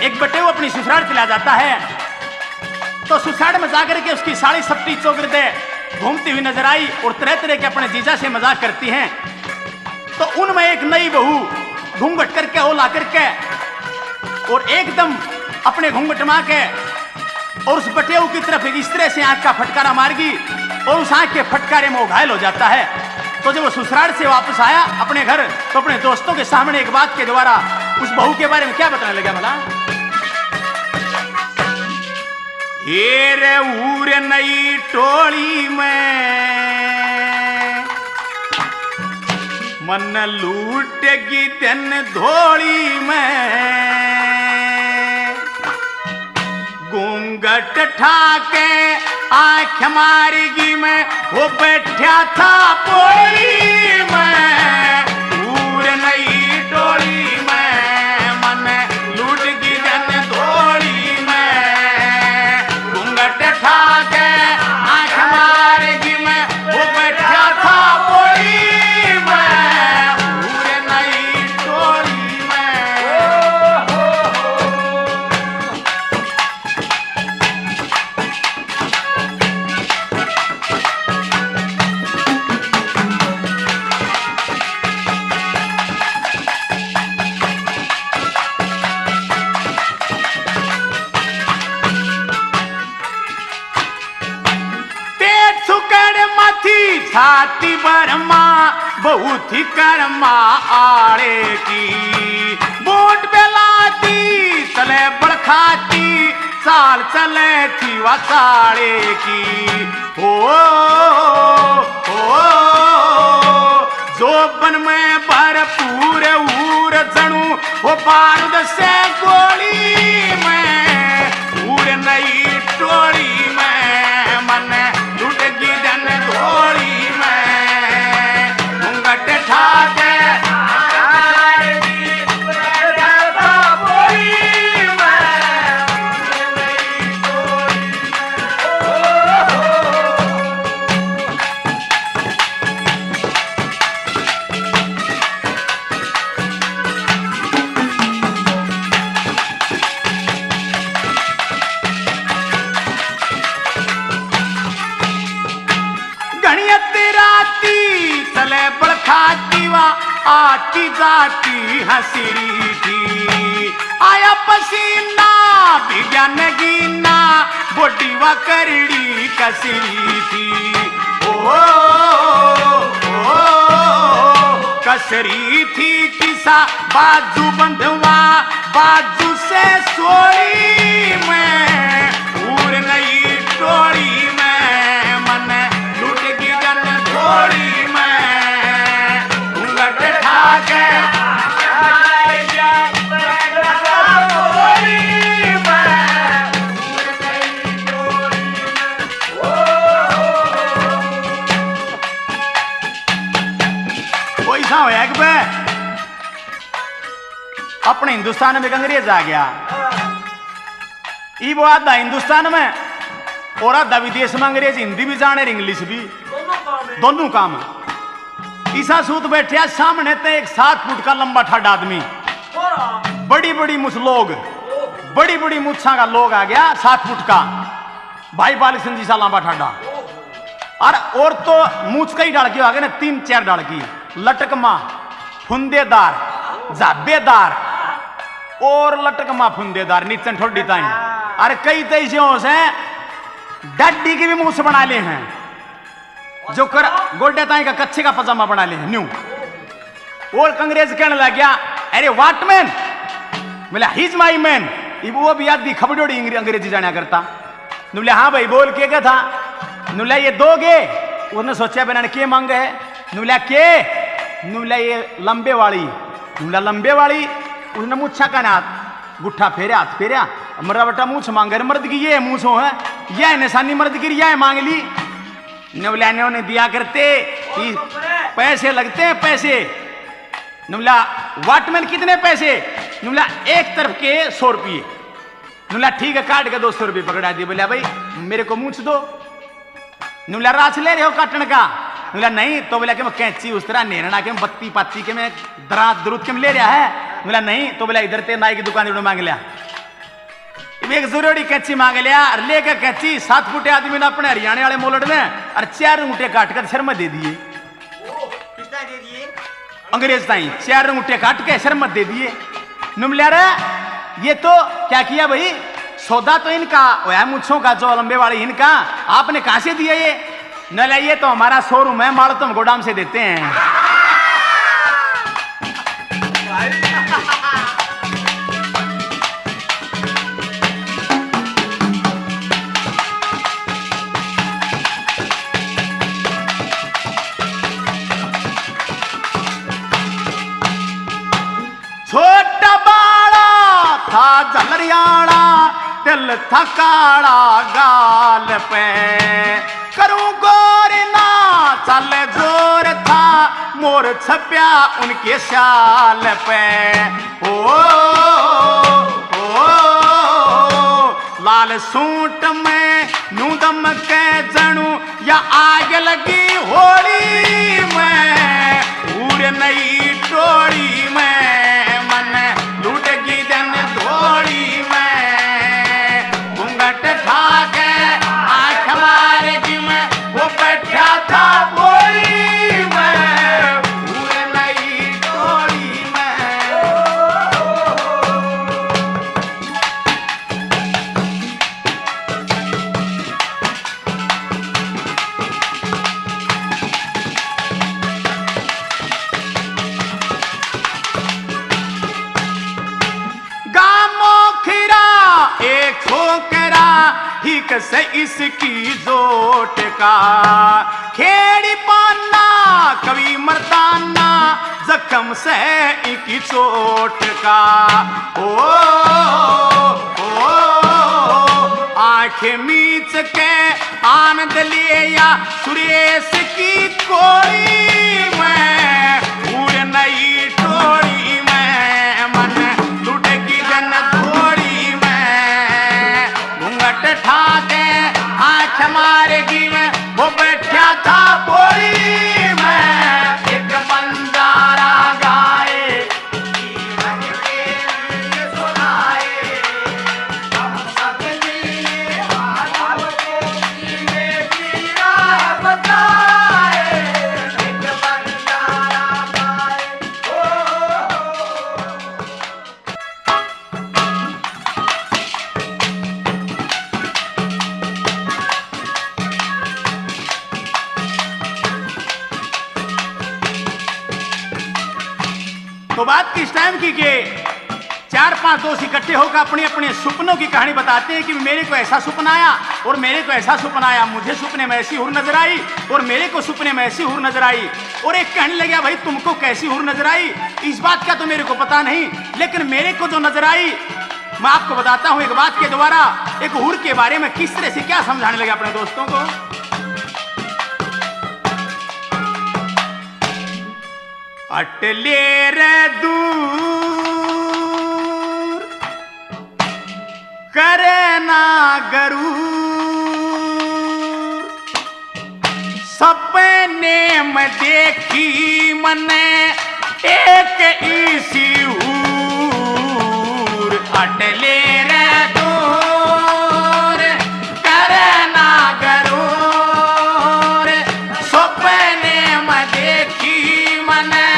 एक बटे वो अपनी ससुराल चला जाता है। तो ससुराल में जाकर के उसकी साड़ी सपटी चौगिर्दे घूमती हुई नजर आई और तरह तरह के अपने जीजा से मजाक करती हैं। तो उनमें एक नई बहू घूंघट करके हो ला करके और एकदम अपने घूंघट मार के और उस बटेऊ की तरफ इस तरह से आंख का फटकारा मारगी और उस आंख के फटकारे में वो घायल हो जाता है। तो जब वो ससुराल से वापस आया अपने घर तो अपने दोस्तों के सामने एक बात के द्वारा उस बहू के बारे में क्या बताने लगा भला? ये रे ऊर नई टोली में मन लूटेगी दिन धोली में घूंघट ठाके आंख मारेगी मैं वो बैठा था पोली में ऊर नई टोली में मन लूटेगी दिन धोली में घूंघट ठाके आंख मारेगी मैं वो बैठा था पोली में ऊर नई टोली में। छाती बरमा बहुत ही कर्मा आड़े की बोट बेलाती चले बड़खाती चाल चले थी वसाड़े की हो जोबन में भरपूर ऊर जणू वो बारूद से गोली में ऊर नई टोली में मन लुटगी दन धोली ठाके बड़खाती वा आती जाती हसीरी थी आया पसीना भिगा नगीना बोटी वा करड़ी कसरी थी ओ कसरी थी किसा बाजू बंधवा बाजू से सोई में ऊर नई टोली में मन लुटगी गन थोड़ी अपने हिंदुस्तान में अंग्रेज आ गया वो आधा हिंदुस्तान में और आधा विदेश में अंग्रेज हिंदी भी जाने इंग्लिश भी दोनों काम ईसा सूत बैठे सामने ते एक 7 फुट का लंबा ठाड आदमी बड़ी बड़ी मुछ लोग बड़ी बड़ी मुच्छा का लोग आ गया 7 फुट का भाई बालिक सिंह जी सा लंबा ठाडा और तो मूछ कई डाल की आगे ना 3-4 डाल की लटकमा फुंदेदार जाबेदार और लटकमा फुंदेदार नीचे ठोडी ताई अरे कई तैसे से डड्डी की भी मूछ बना ले हैं जो कर गोड्डे ताई का कच्चे का पजामा बना ले हैं न्यू और अंग्रेज कहने लग गया अरे व्हाट मैन बोले हिज माई मैन वो भी आदमी खबड़ोड़ी अंग्रेजी जाना करता बोले हाँ भाई बोल के क्या था बोला ये दोगे उसने सोचा बनाने के मांगे है बोला के बोला ये लंबे वाली बोला लंबे वाली उसने मुच्छा का नाथ गुट्ठा फेरा हाथ फेरा मरा बटा मूछ मांगे मर्द की ये मूछ है यह निशानी मर्द की यह मांग ली बोला ने दिया करते कि पैसे लगते हैं पैसे बोला वाटमैन कितने पैसे बोला एक तरफ के 100 रुपये बोला ठीक है काट के 200 रुपये पकड़ा दिए बोला भाई मेरे को मूछ दो बोला राछ ले रहे हो काटने का बोला नहीं तो बोला कि मैं कैंची उस तरह नेरना के बत्ती पाती के मैं दरात दुरुत के ले रहा है बोला नहीं तो बोला इधर ते नाई की दुकान मांग लिया एक जोड़ी कैची मांग लिया और लेकर कैची 7 फुटे आदमी ने अपने हरियाणा वाले मोलड़ में और 4 अंगूठे काट कर शर्म दे दिए। अंग्रेज ताई 4 अंगूठे काट के शर्म दे दिए। नुमलिया रे ये तो क्या किया भाई, सौदा तो इनका वह मुच्छों का जो लंबे वाले इनका, आपने कहां से दिया ये? न लाइए तो हमारा शोरूम है, माल तो हम गोदाम से देते हैं। छोटा बाड़ा था झलरियाड़ा, दिल था काड़ा गाल पे, करूं गोर ना चल जोर था, मोर छप्या उनके शाल पे। ओ लाल सूट में नू दम के जनू या आग लगी होली में, उड़ नई टोड़ी में लूटगी जन धोड़ी में, घूंघट ठाके आँख मारेगी में, वो बैठा था बोली में, पूरे नई टोड़ी में। एक छोकरा ठीक से इसकी जोट का, खेड़ी पाना कभी मर्दाना जख्म से इनकी चोट का। ओ आंख मीच के आनंद लिया सुरेश की कोई में, पूरे नई टोड़ी में मन लुटेगी जन धोड़ी में, घूंघट ठाके आँख मारेगी में, वो बैठा था बोली में, एक बंजारा गाए जीवन के लिए सुनाए, हम सब लिए हालों को जीने की राह बताए, एक बंजारा गाए। तो बात किस टाइम की के 4-5 दोस्त इकट्ठे होकर अपने अपने सपनों की कहानी बताते हैं कि मेरे को ऐसा सपना आया और मेरे को ऐसा सपना आया, मुझे सपने में ऐसी हुर नजर आई और मेरे को सपने में ऐसी हुर नजर आई। और एक कहने लगा भाई तुमको कैसी हुर नजर आई, इस बात का तो मेरे को पता नहीं, लेकिन मेरे को जो नजर आई मैं आपको बताता हूं एक बात के द्वारा, एक हुर के बारे में किस तरह से क्या समझाने लगे अपने दोस्तों को। अटले रे दूर करे ना गरूर, सपने में देखी मने एक इसी हूर, अटले रे दूर करे ना गरूर, सपने में देखी मने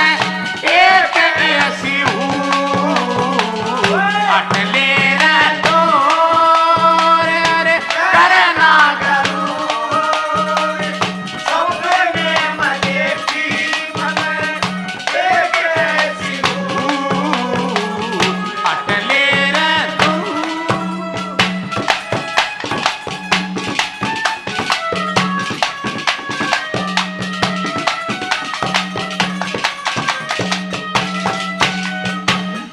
एक ऐसी हूर, अटले रे दूर करे ना गरूर, सपने में देखी मने एक ऐसी हूर, अटले रे दूर।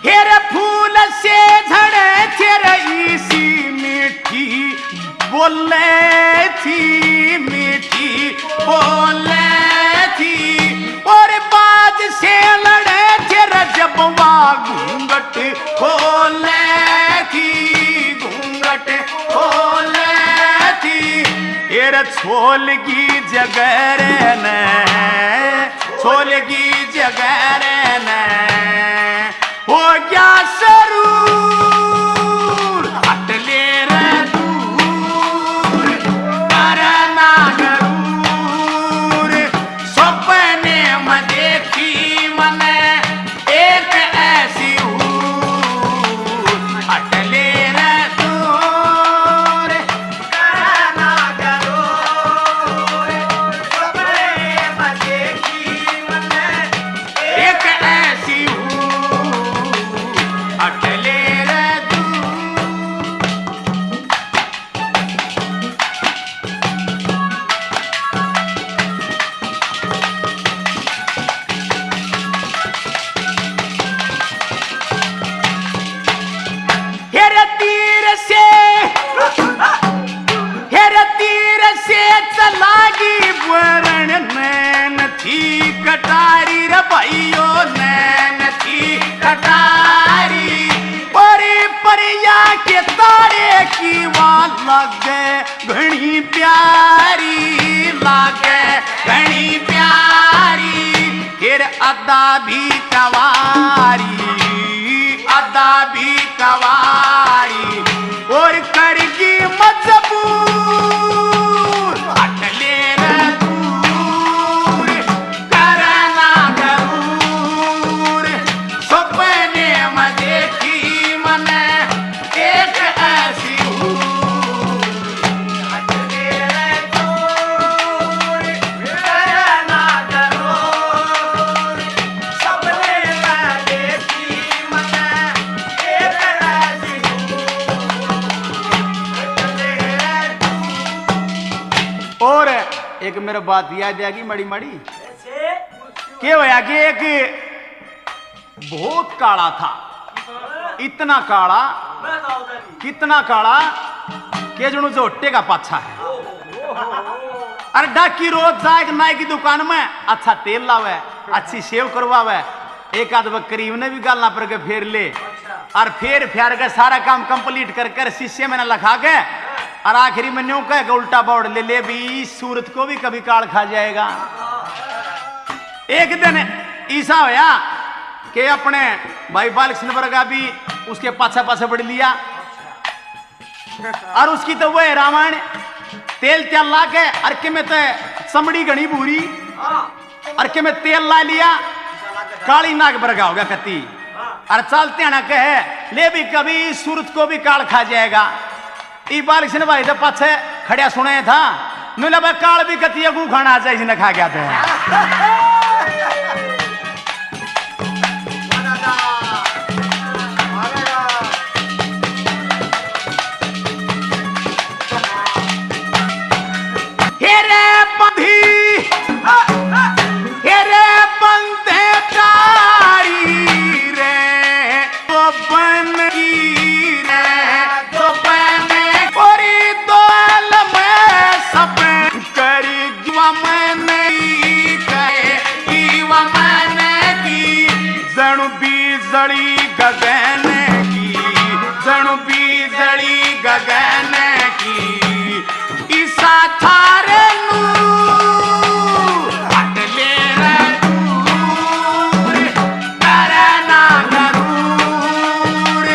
हेरे फूल से झड़े तेरे सी मीठी बोले थी, मीठी बोले थी, और बाज से लड़े तेरा जब घूंघट खोले थी, घूंघट खोले थी, हेरे छोलगी जगर ने, छोलगी जगर ने हो गया सरूर, अटले परिया के तारे की वाल लगे घनी प्यारी, लागे घनी प्यारी। फिर अदा भी कवारी, अदा भी कवारी और करगी मजबूर हटले रे दूर करना जरूर। सपने में देखी मने एक ऐसी हूर हटले रे दूर करना जरूर। सपने में देखी मने एक ऐसी और एक मेरे बात याद आएगी मड़ी मड़ी क्या होया कि एक बहुत काला था, इतना काला, कितना काला के जो झोटे का पाछा है। अरे डाकी रोज जाए नाई की दुकान में अच्छा तेल लावे, अच्छी सेव करवावे, एक आध करीब ने भी गालना पर के फेर ले और फेर फेर के सारा काम कंप्लीट कर कर शीशे में न लखा के और आखिरी में न्यू कह उल्टा बोर्ड ले ले भी सूरत को भी कभी काल खा जाएगा। एक दिन ऐसा होया कि अपने भाई बालकृष्ण वर्गा भी उसके पाछा पाछा बढ़ लिया और उसकी तो वह रामायण तेल तेल ला के अरके में तो समड़ी घनी भूरी अरके में तेल ला लिया, काली नाग बरगा हो गया कती और चलते ना कहे ले भी कभी सूरत को भी काल खा जाएगा। बालकृष्ण भाई तो पाछे खड़िया सुने था मिला भाई काल भी कती गू खाना चाहिए न खा गया था। जड़ी गगन की जणु बीजड़ी गगन की ईसा थारे हटले रे दूर करना जरूर।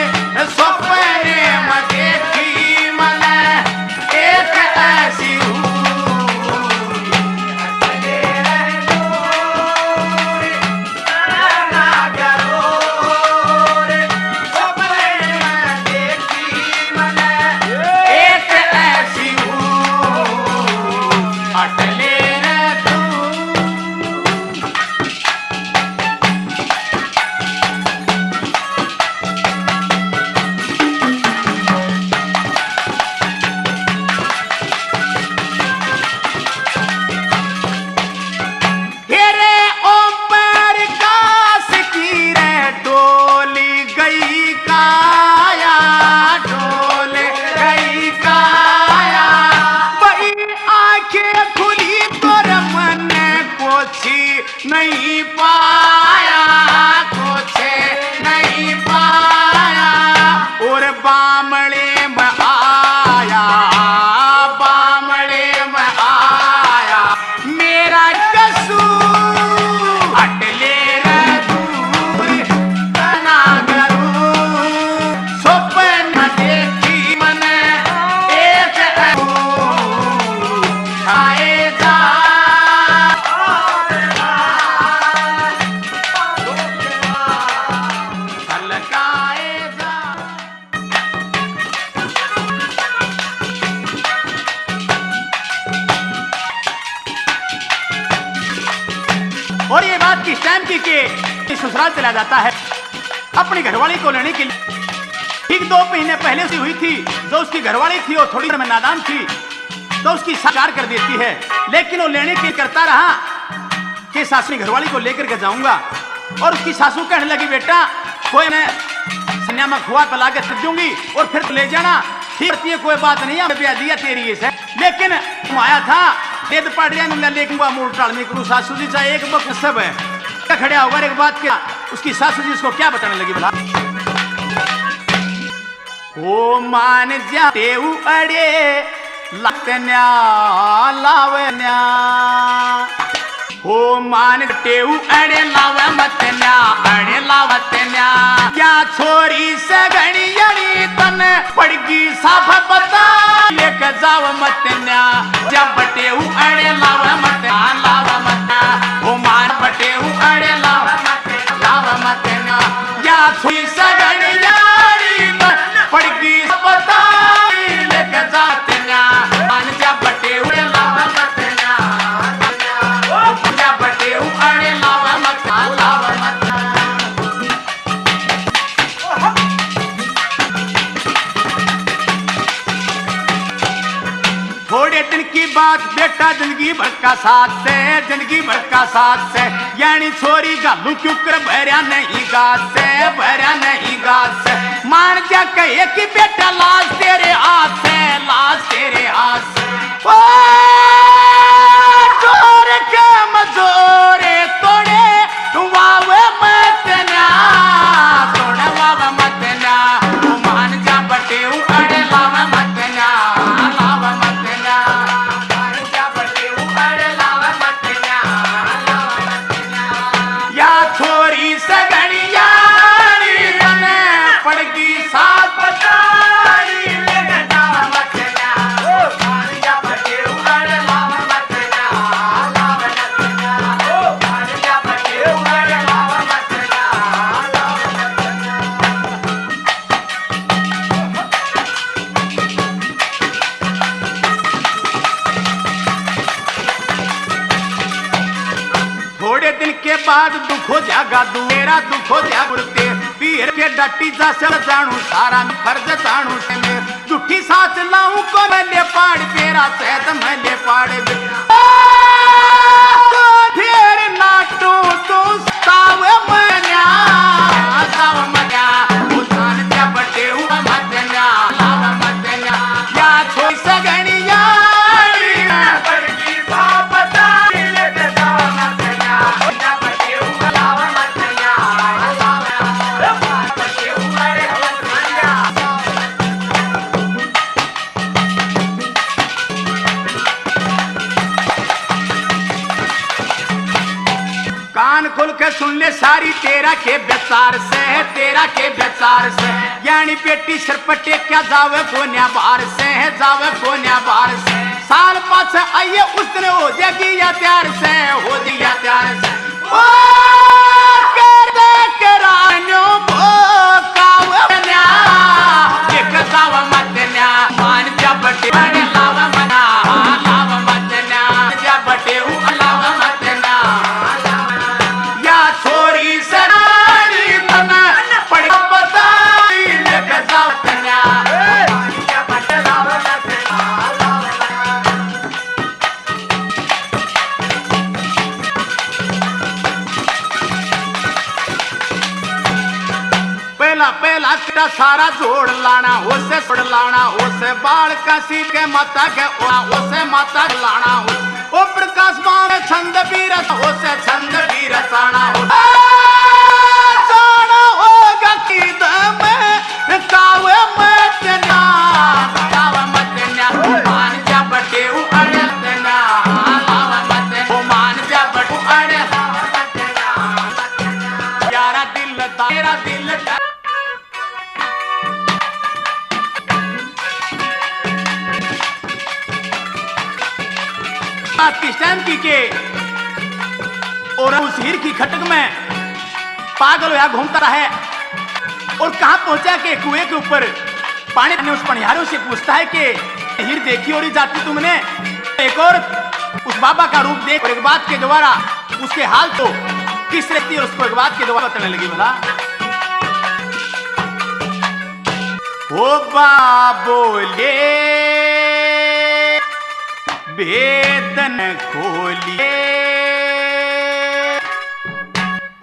सपने में देखी मने एक ऐसी हटले रे दूर करना जरूर। नहीं पाया कुछ नहीं पाया और बामड़े में आया, बामड़े में आया मेरा कसूर हटले रे दूर करना जरूर। सपन देखी मने एक आएगा और ये बात किस टाइम की कि ससुराल चला जाता है अपनी घरवाली को लेने के लिए। ठीक 2 महीने पहले से हुई थी, जो उसकी घरवाली थी वो थोड़ी में नादान थी तो उसकी साकार कर देती है, लेकिन वो लेने के करता रहा कि सासू घरवाली को लेकर के जाऊंगा। और उसकी सासू कहने लगी बेटा कोई ने सन्या में खुआ पिला के थक दूंगी और फिर तो ले जाना, ठीक है कोई बात नहीं है ब्याह दिया तेरी ये से। लेकिन तुम आया था तेज पड़ रहा है लेकिन मूड टाल में करूँ सासू जी चाहे एक वक्त सब है खड़ा होगा। एक बात क्या उसकी सासू जी उसको क्या बताने लगी बोला हो मान जा टेऊ अड़े लतन्या लावन्या हो मान टेऊ अड़े लाव मतन्या अड़े लावतन्या क्या छोरी से गणियणी तन पड़गी साफ बता लेके जाव मतन्या जब टेऊ अड़े लाव मतन्या लाव मतन्या हो मान बटेऊ अड़े लाव मतन्या क्या छोरी से गणियणी तन पड़गी बता लेके जातन्या मान जब बटेऊ लाव मतन्या जब बटेऊ अड़े लाव मतन्या लाव मतन्या थोड़े दिन की बात बेटा जिंदगी भर का साथ से जिंदगी भर का साथ से यानी छोरी गालू क्यों कर भरया नहीं गात से मान क्या कहे कि बेटा लाश तेरे हाथ से लाश तेरे हाथ से ओ जोर के मजोरे तोड़े वावे मतना तोड़े वावे मतना ओ मान जा बटे अड़े लावे मतना लावे मतना मान जा बटे अड़े लावे मतना लावे मतना या छोरी से गणिया पड़गी साथ बताई लेके जावा मतना ओ मान जा बटे अड़े लावे मतना लावे मतना ओ मान जा बटे अड़े लावे मतना लावे मतना थोड़े दिन के बाद दुख हो जागा मेरा दुख हो जा गुरते पीर के डटी जा सर जानू सारा फर्ज जानू से मैं झूठी साथ लाऊं को मैं ले पाड़ तेरा सेहत मैं ले पाड़ फिर नाटू तू साव मन्या साव मन्या उठान जा बटे हुआ मतन्या लाव मतन्या या छोई सगणिया पड़गी साफ बताई लेके जाव मतन्या जा बटे हुआ लाव मतन्या कान खोल के सुन ले सारी तेरा के बेचार से यानी पेटी सरपटे क्या जावे कोन्या बाहर से साल पास आइए उस दिन हो जाएगी या प्यार से हो दिया प्यार से ओ कर दे करानो भो कावन्या एक जावा मतन्या मान जबटे बड़े लावा मना लावा मतन्या जबटे उ लावा मतन्या या छोरी सरारी तना पड़ बताई लेके जावतन्या जबटे लावा मतन्या पहला तेरा सारा जोड़ लाना उसे छोड़ लाना उसे बाल कसी के माता के उसे माता लाना ओ प्रकाश माने छंद भी रस उसे छंद भी रसाना जाना होगा कि दम कावे मतना मान जा बटे अड़े तना लावा मतना मान जा बटे अड़े यारा दिल तेरा दिल किस टाइम की के और उस हीर की खटक में पागल होया घूमता रहा है और कहां पहुंचा के कुएं के ऊपर पानी ने उस पनिहारों से पूछता है कि हीर देखी और जाती तुमने एक और उस बाबा का रूप देख और एक बात के द्वारा उसके हाल तो किस रहती है उसको एक बात के द्वारा बताने लगी भला ओ बाबोले वेदन खोलिए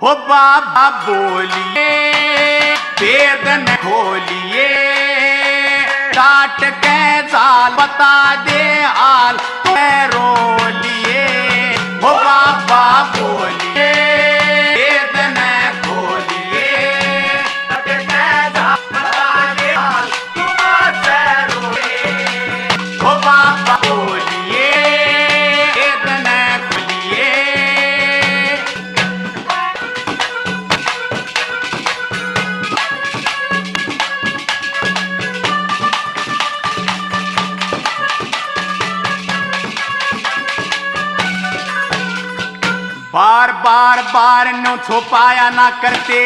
हो बाबा बोलिए वेदन खोलिए काट के जाल बता दे आल तुम्हें रो लिए हो बाबा बोलिए वेदन खोलिए काट के जाल बता दे आल बार बार नो छुपाया ना करते,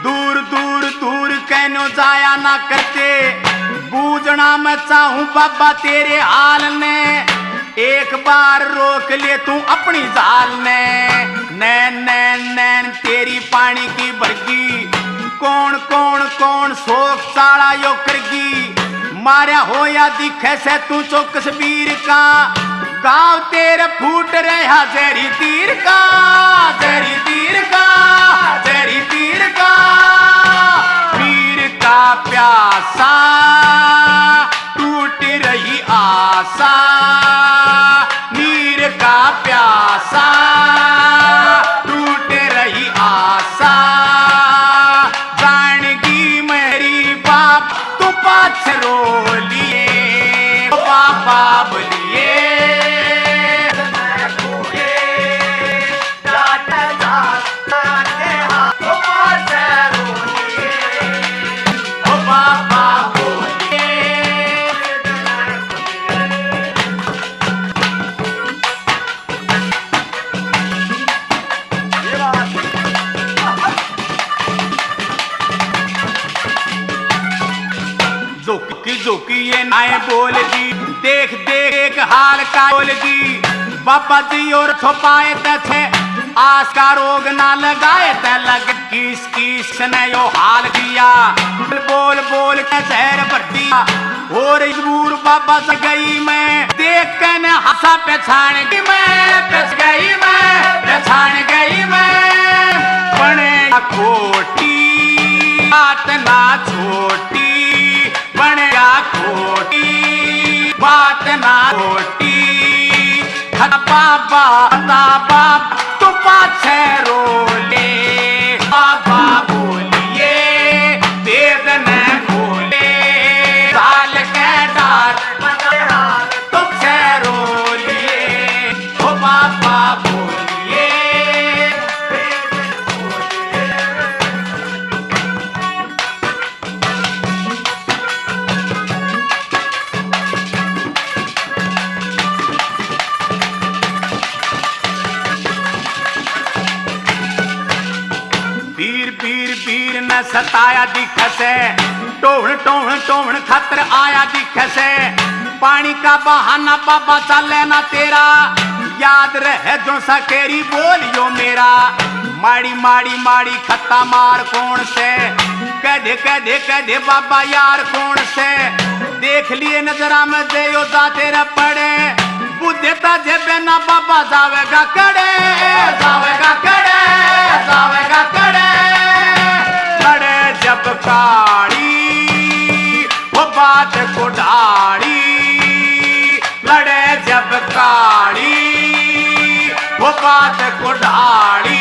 दूर दूर दूर कहनो जाया ना करते। बूझना मैं चाहूं बाबा तेरे हाल ने, एक बार रोक ले तू अपनी जाल ने। नैन नैन नैन तेरी पानी की भरगी, कौन कौन कौन शोक साड़ा यो करगी। मारा हो या दिखे से तू चौकस वीर का, गाँव तेरे फूट रहा जहरी तीर का, जहरी तीर का, जहरी तीर का। वीर का प्यासा टूट रही आशा, नीर का प्यासा टूट रही आशा। जानगी मेरी बाप तू पाछरो लिए, पापा बोलिए जोकी ये नाए बोल दी, देख देख हाल का बोल दी। बाबा जी और छुपाए थे आस का रोग ना लगाए थे लग, किस किस ने यो हाल किया। बोल बोल के जहर भर दिया और जरूर बाबा से गई मैं, देख के न हंसा पहचान गई मैं, पछ गई मैं, पहचान गई मैं। बने खोटी बात ना छोटी, बनेगा खोटी बात ना खोटी। बाबा बाप तू पाछे रोले, बाबा बोलिए वेद न बोले। साल के डार तुझे रोलिए, ओ बाबा बोलिए। सताया दिख से, टोहन टोहन टोहन खतर आया दिख से। पानी का बहाना बाबा चले ना तेरा, याद रहे जो सकेरी बोलियो मेरा। माड़ी माड़ी माड़ी खत्ता मार कौन से, कदे कदे कदे बाबा यार कौन से। देख लिए नजरा में देयो जाते रे पड़े, बुद्धता जेबे ना बाबा जावेगा कड़े, जावेगा कड़े, जावेगा कड़े। लड़े जब काड़ी वो बात को डाड़ी, लड़े जब काड़ी वो बात को डाड़ी।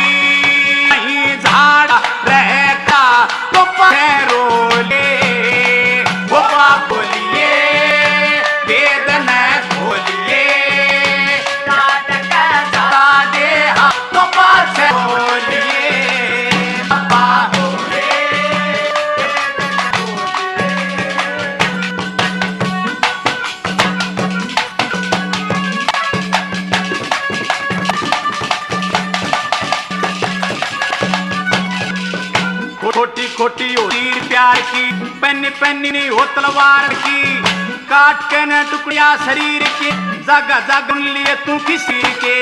नहीं झाड़ा रहता तो पैरों ले, वो बाप बोलिए वेद न खोलिए। काट के जा दे हाँ तो पाछे बोलिए। खोटी खोटी हो तीर प्यार की, पन्नी पन्नी नहीं हो तलवार की। काट के न टुकड़िया शरीर के, जग जग लिए तू किसी के।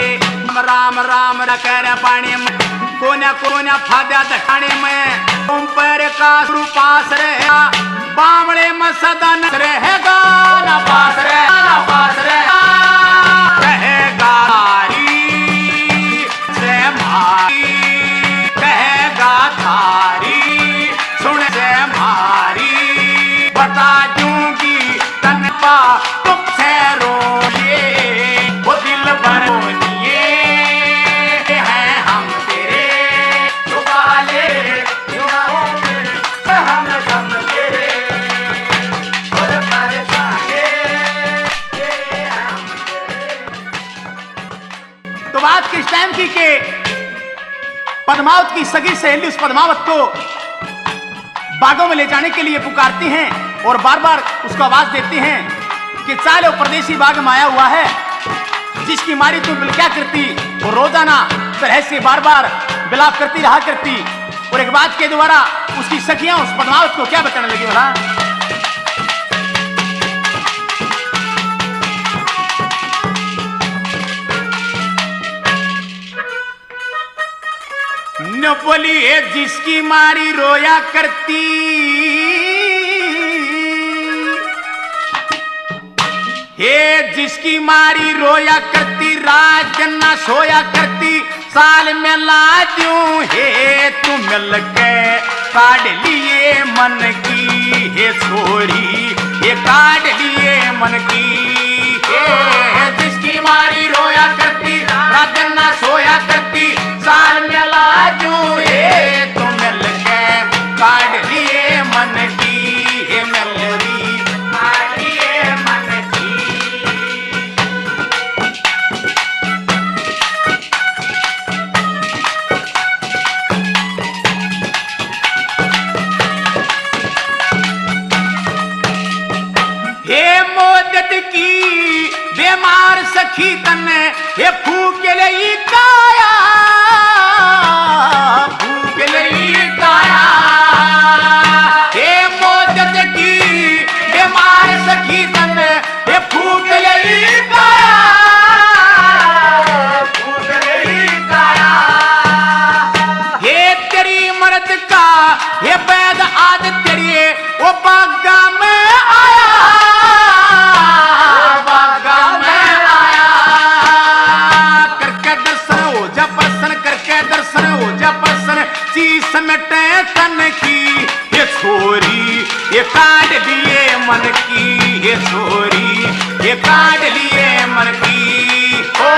राम राम कर पानी में, कोना कोना फाद्या दखाने में। तुम पर का पास रहेगा, बामड़े में सदा न रहेगा। ना पास रहेगा, ना पास रहेगा, कहेगा से मारी, कहेगा थारी सुन से मारी। बता दूंगी तनपा तुमसे रोलिए, वो दिल भर बोलिए हैं हम तेरे। छुपा ले हम दम तेरे, और परेशाने हम तेरे। तो बात किस टाइम की के पद्मावत की सगी सहेली उस पद्मावत को बागों में ले जाने के लिए पुकारती हैं और बार बार उसको आवाज देती हैं कि चालो परदेसी बाग में आया हुआ है, जिसकी मारी तुम क्या करती। वो रोजाना तरह से बार बार विलाप करती रहा करती। और एक बात के द्वारा उसकी सखियां उस पद्मावत को क्या बताने लगी बोला, न बोली है जिसकी मारी रोया करती, हे जिसकी मारी रोया करती, रात दिन ना सोया करती, साल में ला दूं हे तू मिल के काट लिए मन की, हे छोरी ये काट लिए मन की, हे जिसकी मारी रोया करती, रात दिन ना सोया करती, साल में ला दूं हे तू मिल के काट लिए मन की, हे मेरी काट लिए मन की। हे मोदत की बीमार सखी तने, हे फूक लई काया, फूक लई काया, हे मोदत की बीमार सखी तने, हे फूक लई काया, फूक लई काया, हे तेरी मर्द का हे बैद आद तेरी वो बागा में आया, बागा में आया, करके दर्शन हो जा प्रसन्न, करके दर्शन हो जा प्रसन्न, चीज समेटे तन की, ये छोरी ये काट लिए मन की, ये छोरी ये काट लिए मन की, ओ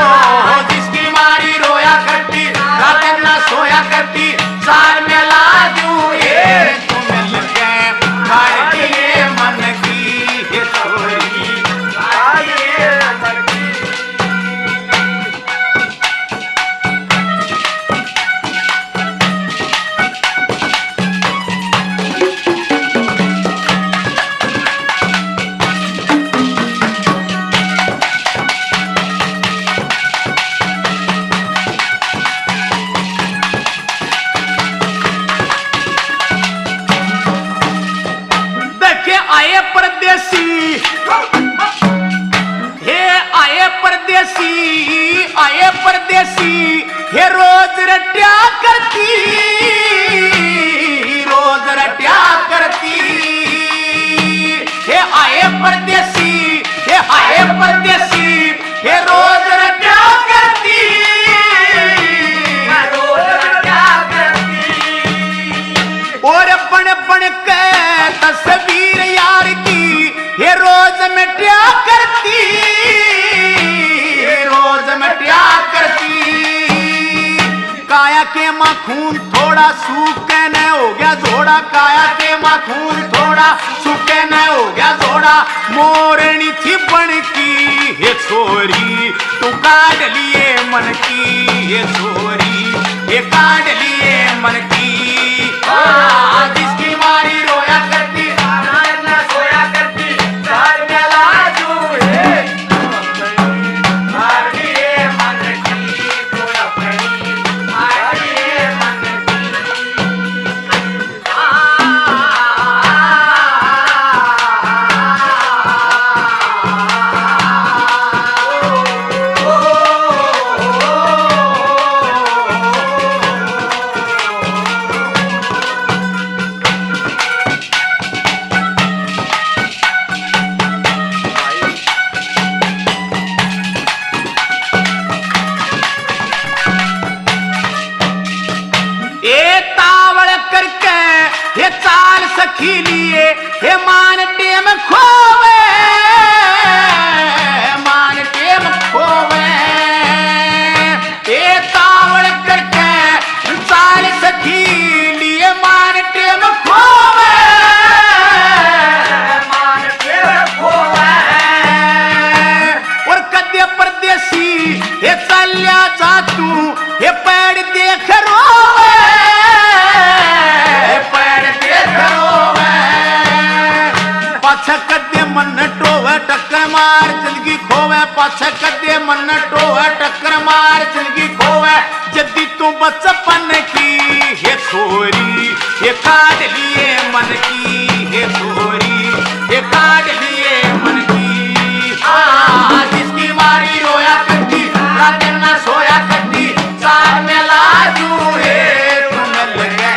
जिसकी मारी रोया करती, रात ना सोया करती, साल में ला दूं ये तू मिल के काट लिए मन की, ये छोरी काट लिए मन की। देखे आए परदेसी, हे आए परदेसी, आए परदेसी, हे रोज रट्या करती, रोज रट्या करती, हे आए परदेसी, हे आए परदेसी, हे रोज रट्या करती, रोज रट्या करती, और बन बन के तस्वीर यार की, ये रोज मिट्या करती, रोज मिट्या करती, काया के माखून थोड़ा सूखे न हो गया जोड़ा, काया के माखून थोड़ा सूखे न हो गया जोड़ा, मोरनी थी बन की, ये छोरी तू काट लिए मन की, ये छोरी ये काट लिए मन की, जिसकी मारी रोया करती, रात ना सोया करती, साल में ला दूं हे काट लिए मन की, तू अपनी काट लिए मन की, कदे मन टोवे टक्कर मार जिंदगी खोवे पाछे कदे मन टोवे टक्कर मार जिंदगी खोवे जदी तू बचपन की हे छोरी ये काट लिए मन की हे छोरी ये काट लिए मन की जिसकी मारी रोया करती रात ना सोया करती साथ में लाजू है तुम लगे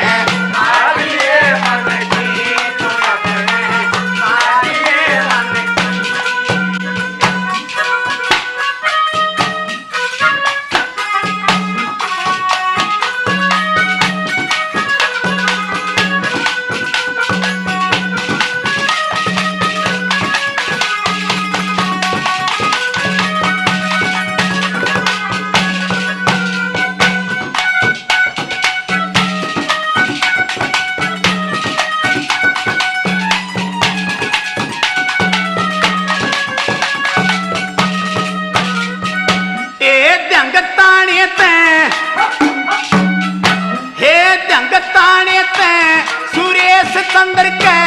सुरेश चंद्र के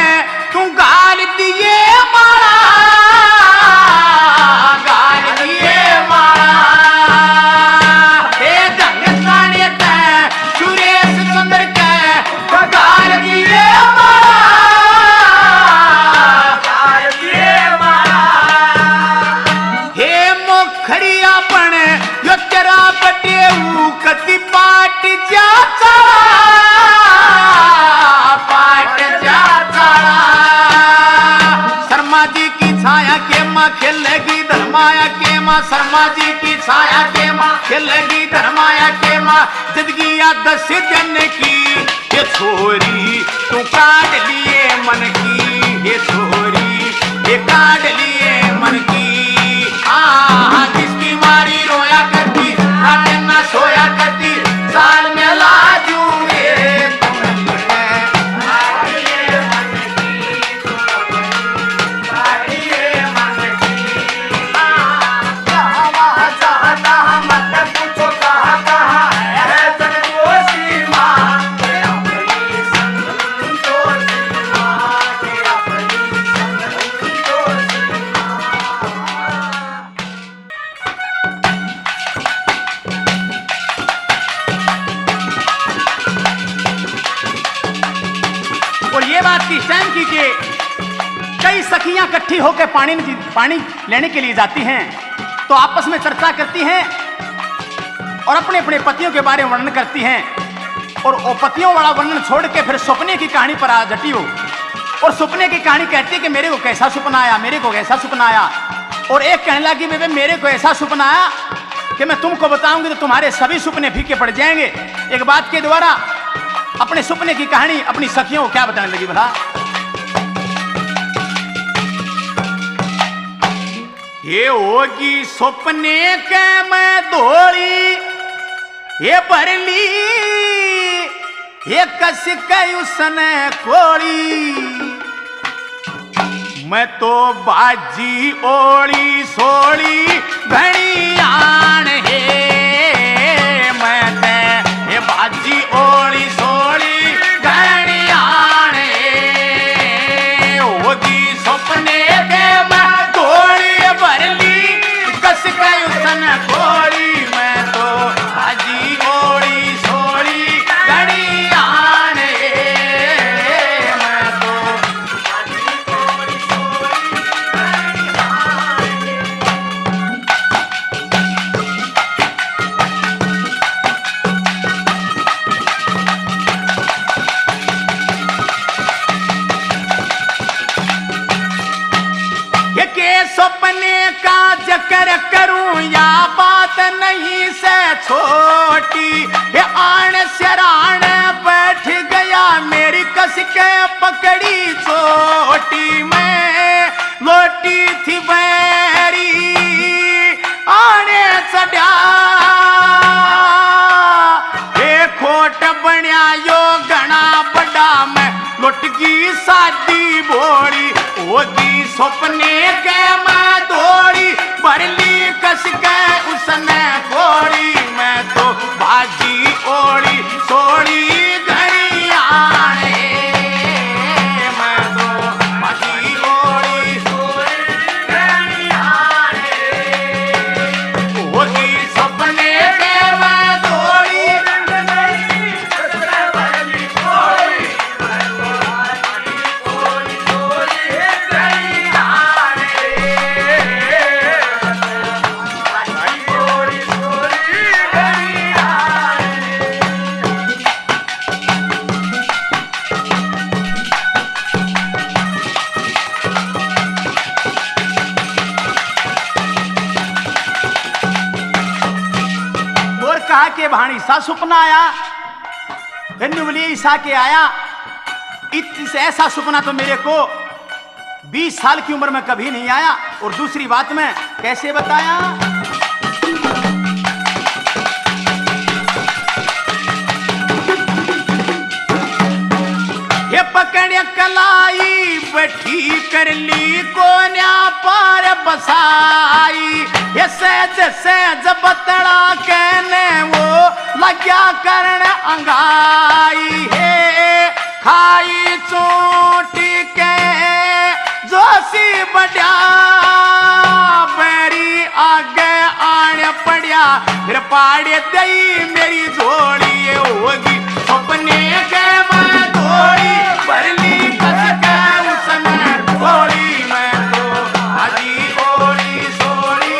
तू गाल दिए मारा गाल दिए मारा हे दंगताने ते सुरेश चंद्र के गाल दिए मारा गाल दिए मारा हे मोखड़िया पण यो तेरा बटेऊ कति पाट जाता खेलेगी धर्माया के माँ शर्मा जी की छाया के माँ खेलेगी धर्माया के माँ जिंदगी या 10 दिन की ये छोरी तू काट लिए मन की ये छोरी ये काट लिए मन की जिसकी मारी रोया करती रात ना सोया करती साल में लाजू कई सखियां इकट्ठी होकर पानी लेने के लिए जाती हैं तो आपस में चर्चा करती हैं और अपने अपने पतियों के बारे में वर्णन करती हैं और वो पतियों वाला वर्णन छोड़ के फिर सपने की कहानी पर आ जटी हो और सपने की कहानी कहती है कि मेरे को कैसा सपना आया मेरे को कैसा सपना आया और एक कहने लगी बेबे मेरे को ऐसा सपना आया कि मैं तुमको बताऊंगी तो तुम्हारे सभी सपने फीके पड़ जाएंगे। एक बात के द्वारा अपने सपने की कहानी अपनी सखियों को क्या बताने लगी भला। ये होगी सपने के मैं धोली ये भरली ये कस के उसने कोड़ी मैं तो बाजी ओली सोली घड़ियान है मैं ते ये बाजी ओली सोली घड़ियान है होगी सपने के मैं धोली भरली कस के उसने कोड़ी मैं तो बाजी ओली सोली घड़ियान है मैं तो सपने का जिक्र करूं या बात नहीं से छोटी ये आण शराण बैठ गया मेरी कस के पकड़ी चोटी में लोटी थी बैरी आने चढ़ा ये खोट बनिया यो घना बड़ा मैं लुटकी शादी बोड़ी होगी सपने के मैं दौड़ी भरली कस के उसने फोड़ी मैं तो बाजी ओड़ी सोड़ी घड़ियान मैं तो बाजी ओड़ी कहा कि भाणी सा सपना आया, बोली ईसा के आया, ऐसा सपना तो मेरे को 20 साल की उम्र में कभी नहीं आया। और दूसरी बात में कैसे बताया, ये पकड़ कलाई बैठी कर ली कोन्या पर बसाई, ये सहज सहज बतड़ा कहने वो लग्या करण अंगाई है, खाई चोटी के जोशी बढ़िया बैरी आगे आने पड़िया, फिर पाड़े दई मेरी झोली होगी अपने के मैं थोड़ी भरली कस के उसमें थोड़ी मैं तो आजी ओड़ी सोड़ी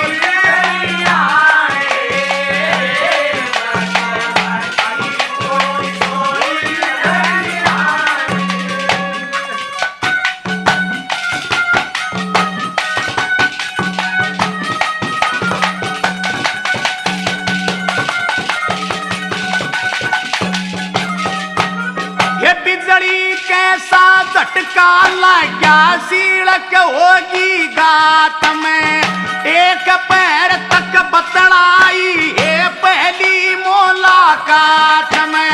कैसा झटका लगा सीलक होगी गात में, एक पैर तक बतड़ाई है पहली मुलाकात में,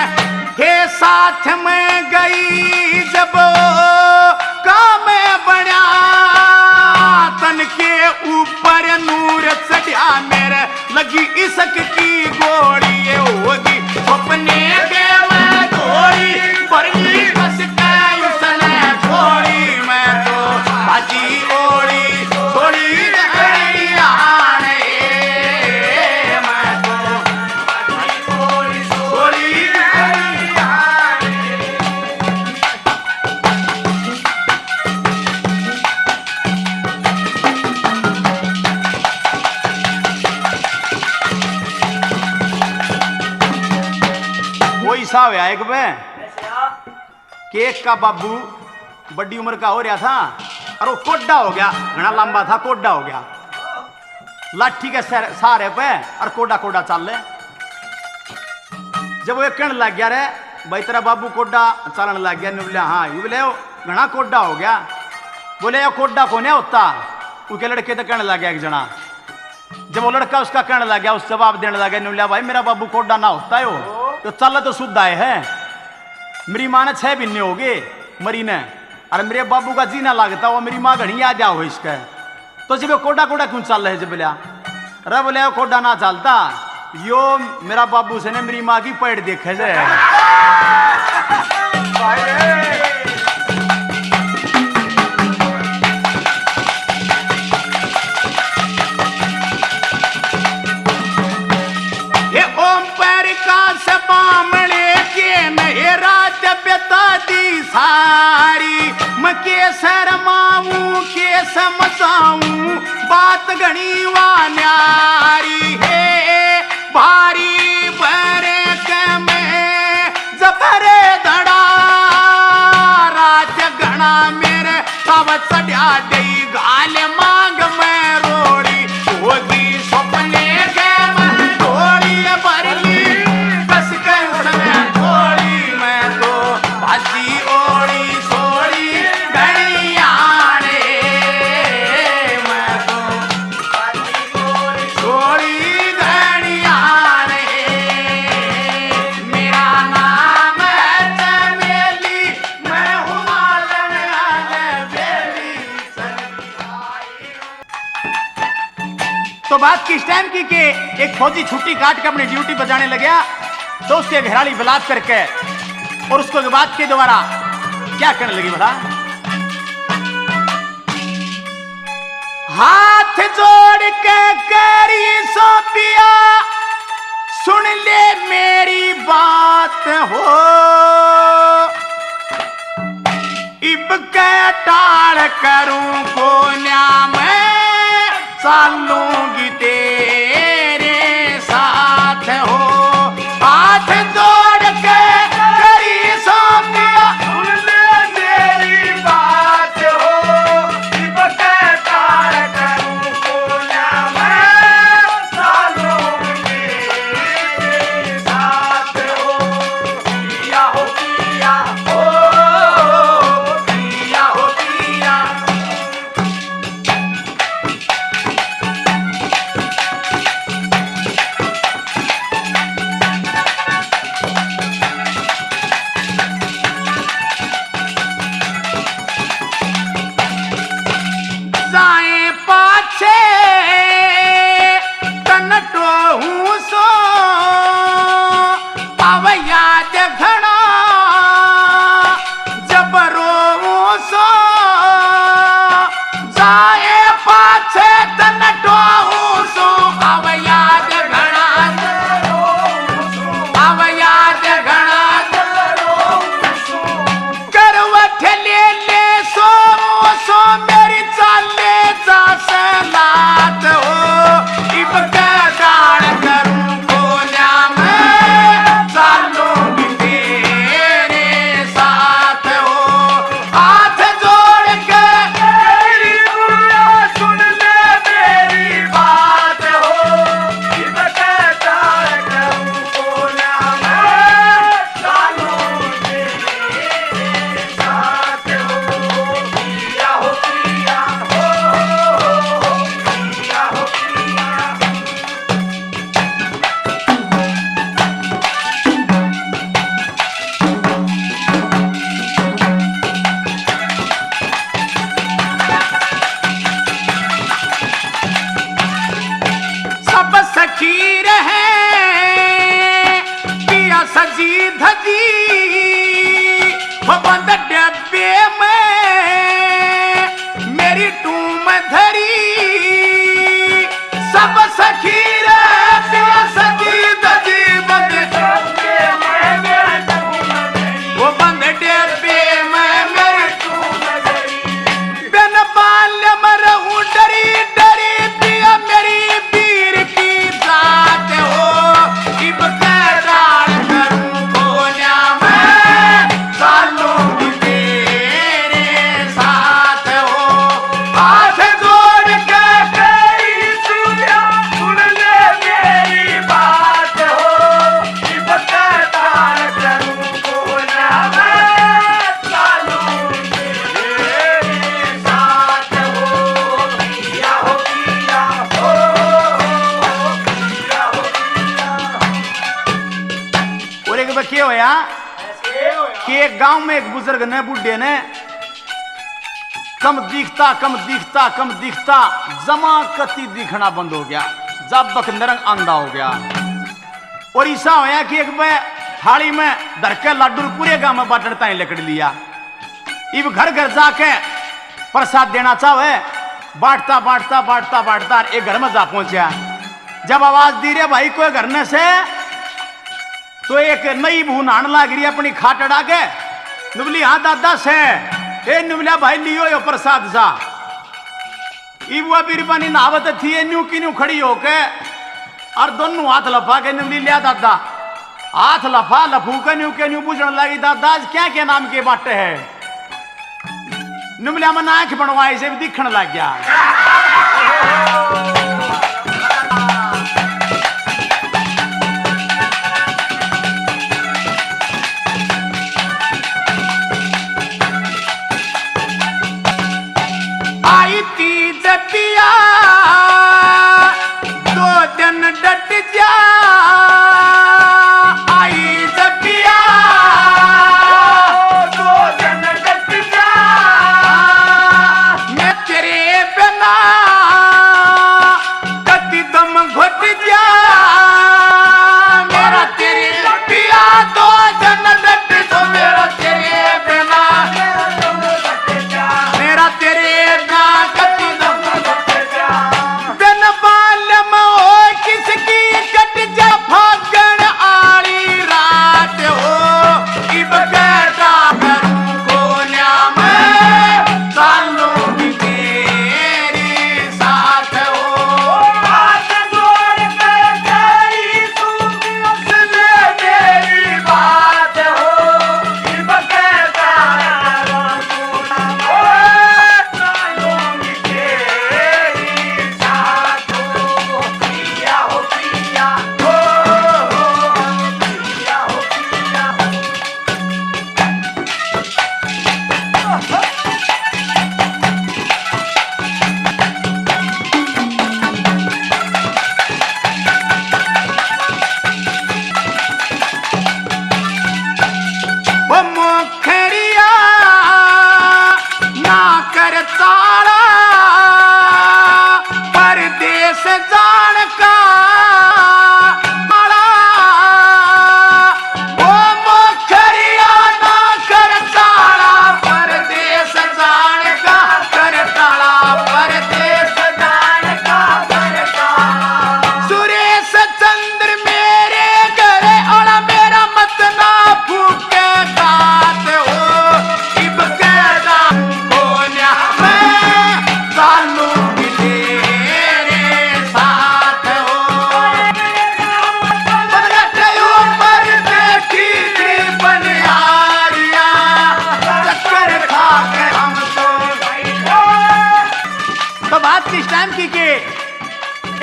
हे साथ में गई जब काम बढ़िया तन के ऊपर नूर चढ़िया, मेरे लगी इसक की गोड़ी होगी अपने के मैं थोड़ी बरली एक केक का बाबू बड़ी उम्र का हो रहा था और वो कोड्डा हो गया, घना लंबा था, कोड्डा हो गया, लाठी के सहारे पे और कोड्डा कोड्डा चल रहे। जब वो कहने लग गया रे भाई तेरा बाबू कोड्डा चलन लग गया, बोले हाँ, ये बोले घना कोड्डा हो गया, बोले कोड्डा को नहीं होता, उसके लड़के तो कहने लग गया एक जना। जब वो लड़का उसका कहने लग गया, उस जवाब देने लगा, बोले भाई मेरा बाबू कोड्डा ना होता है, वो तो चल तो शुद्ध आए है, मेरी माँ ने 6 महीने हो गए मरी ने, और मेरे बाबू का जीना लगता, वो मेरी माँ घनी याद हो इसका, तो जब कोडा कोडा क्यों चल रहे, जब बोलिया अरे बोले कोडा ना चलता, यो मेरा बाबू से ने मेरी माँ की पेड़ देखे से सारी मैं के शर्माऊं के समझाऊं बात घनी वा न्यारी है, भारी भरे के में जबरे धड़ा रात घना मेरे तब चढ़ा गई गाल मांग में रोड़ी होगी सपने के मैं थोड़ी भरली बस के उसमें थोड़ी मैं तो भाजी तो बात किस टाइम की कि एक फौजी छुट्टी काट के अपनी ड्यूटी बजाने लगा, तो उसके घराली बलात् करके और उसको बात के द्वारा क्या करने लगी बता, हाथ जोड़ के करी सौंपिया सुन ले मेरी बात हो, इब के टाल करूं को न्याम चलूंगी तेरे साथ हो, हाथ जोड़ के करी सौंपिया सुन ले मेरी बात हो, इब के टाल करूं को न्याम चलूंगी होया कि एक गांव में एक बुजुर्ग ने बुढ़े ने कम दिखता जमा कति दिखना बंद हो गया, जब बक नरंग अंधा हो गया। और ऐसा होया कि एक बार थाली में धर के लाडू पूरे गांव में बांटता ही लकड़ लिया। इब घर घर जाके प्रसाद देना चाहे, बांटता एक घर में जा पहुंचा। जब आवाज दी रे भाई कोई घर ने से, तो एक नई बहू नहान लाग रही अपनी खाट अड़ा के। नुबली हाँ दादा से, ए नुबलिया भाई लियो यो प्रसाद सा। इबुआ बीरबानी नहावत थी न्यू की न्यू खड़ी होके और दोनों हाथ लफा के नुबली लिया दादा। हाथ लफा लफू के न्यू पूछने लगी दादा क्या क्या नाम के बाटे है। नुबलिया में आंख बनवाई से भी दिखने लग गया। आई तीज पिया 2 दिन डट जा, आई जपिया 2 दिन डट जा। मैं तेरे बिना कति दम घुट जा, मेरा तेरे पिया 2 दिन डट जा, मेरा तेरे बिना मेरा तेरे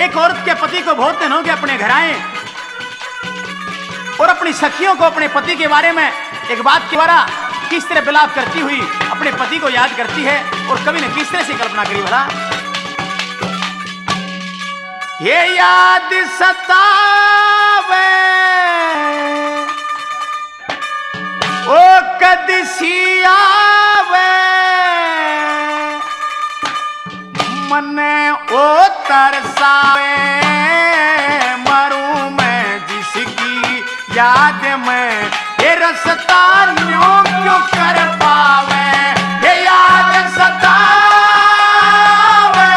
एक औरत के पति को बहुत दिन हो गए अपने घर आए और अपनी सखियों को अपने पति के बारे में एक बात के द्वारा किस तरह विलाप करती हुई अपने पति को याद करती है और कवि ने किस तरह से कल्पना करी भला। ये याद सतावे ओ कदसी आवे मने ओ तरसावे मरूं मैं जिसकी याद में ये रसता न्यों क्यों कर पावे। ये याद सतावे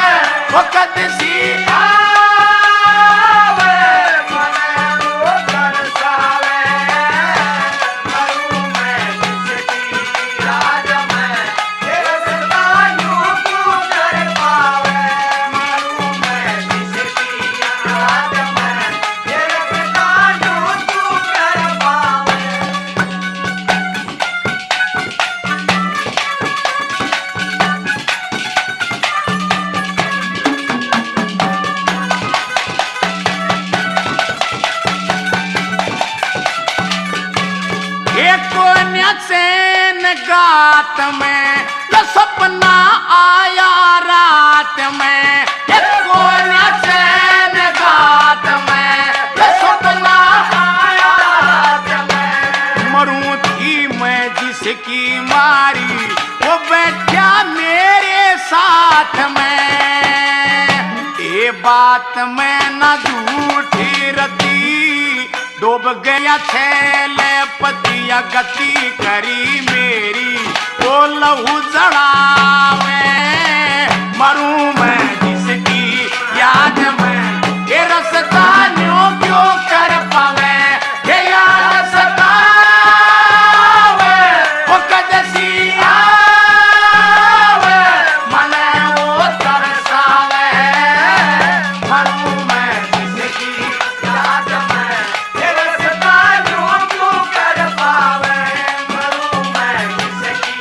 वो कदसी आवे मने ओ तरसावे मरूं मैं जिसकी याद में ये रसता न्यों क्यों कर पावे। गात में ये सपना आया रात में चैन गात में ये सपना आया रात में बात में न झूठी रती, डूब गया छेले पतिया गति करी मेरी, वो लहू जड़ावे मरूं मैं जिसकी याद में, ये रसता न्यों क्यों कर पावे, ये याद सतावे वो कदसी आवे मने वो तरसावे, मरूं मैं जिसकी याद में, ये रसता न्यों क्यों कर पावे, मरूं मैं जिसकी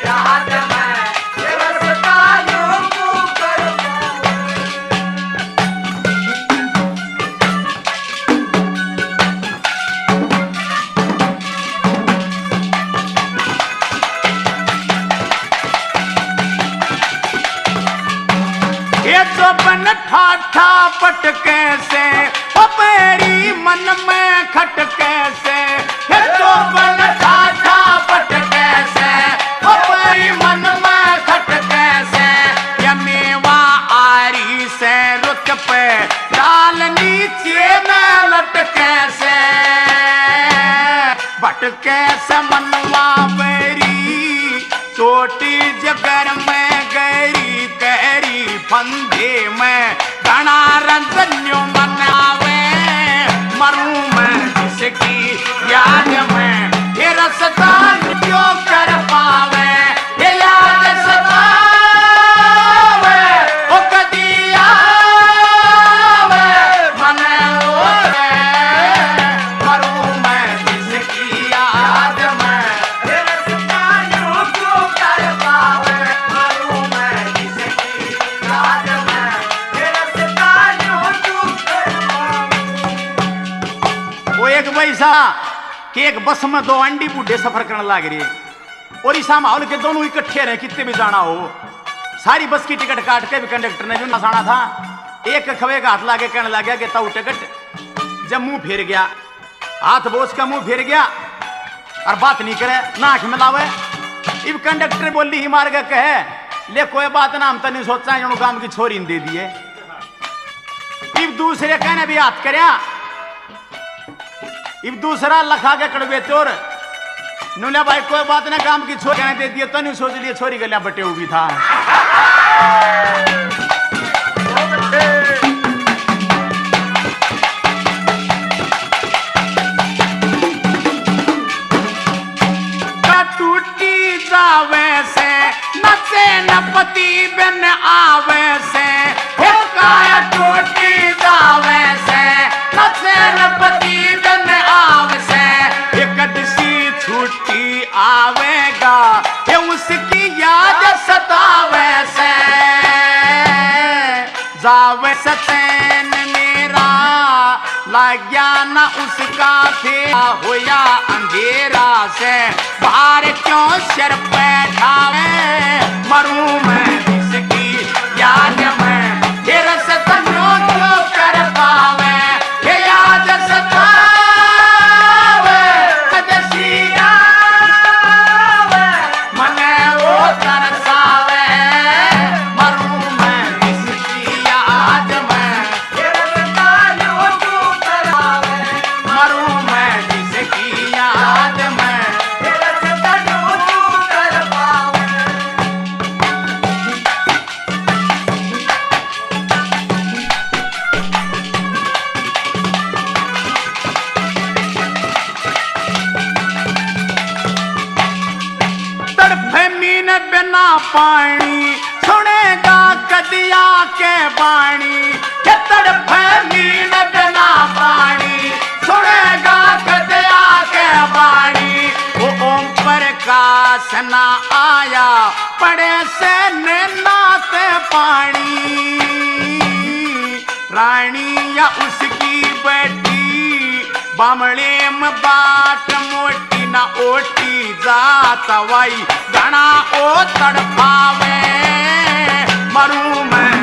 याद में, ये रसता न्यों क्यों कर पावे। ये जो बन ठाठा पटके से वो मेरी मन में खटके से, ये जो बन ठाठा पटके से वो मेरी मन में खटके से, ये मेवा आरी से रुक पे डाल नीचे में लटके से, भटके से मनवा मेरी चोटी जगर में गहरी गहरी फंदे में, घना रंजन्यों मनावे मरूं मैं जिसकी याद में, ये रसता क्यों कर पावे, ये याद सतावे वो कदी आवे मने ओरे, मरूं मैं जिसकी याद में, ये रसता क्यों कर पावे, मरूं मैं जिसकी याद में, ये रसता क्यों कर पावे। वो एक वैसा कि एक बस में दो अंडी बूढ़े सफर करने लग रही, और इस माहौल के दोनों इकट्ठे रहे, कितने भी जाना हो, सारी बस की टिकट काट के भी कंडक्टर ने जो नसाना था, एक खवे का हाथ लाके कहने लग गया कि ताऊ टिकट, जब मुंह फेर गया, हाथ बोझ का मुंह फेर गया और बात नहीं करे ना आंख मिलावे, इब कंडक्टर बोली ही मार के कहे ले कोई बात ना, हम तो नहीं सोचा जो काम की छोरी दे दिए। इब दूसरे कहने भी हाथ करया, इब दूसरा लखा के कड़वे चोर नुला भाई कोई बात ना, काम की छोरी कहने दे दिए, तो नहीं सोच लिए छोरी गलिया बटे हुई था। टूटी जावे से नचे न पति बिन आवे से, काया टूटी जावे से नचे न पति बिन आवे से, एक दिसी छुट्टी आवेगा ये उसकी याद सतावे से, जावे सचैन मेरा लाग्या न उसका थे होया अंधेरा से, बाहर क्यों सिर बैठावे मरूं मैं जिसकी याद में, ये रसता क्यों कर पावे, ये याद सतावे कदसी आवे मने वो तरसावे, मरूं मैं जिसकी याद में, ये रसता क्यों कर पावे, मरूं मैं जिसकी याद में, ये रसता क्यों कर पावे। तड़फे मीन बिना पानी सुनेगा कदिया के बाणी, ये तड़फे मीन बिना पानी सुनेगा कदिया के बाणी, वो ओम प्रकाश ना आया पड़े से नाते पानी, रानी या उसकी बेटी बामड़े में बाट मोटी ना ओटी जात वाई, घना ओ तड़पावे मरूं मैं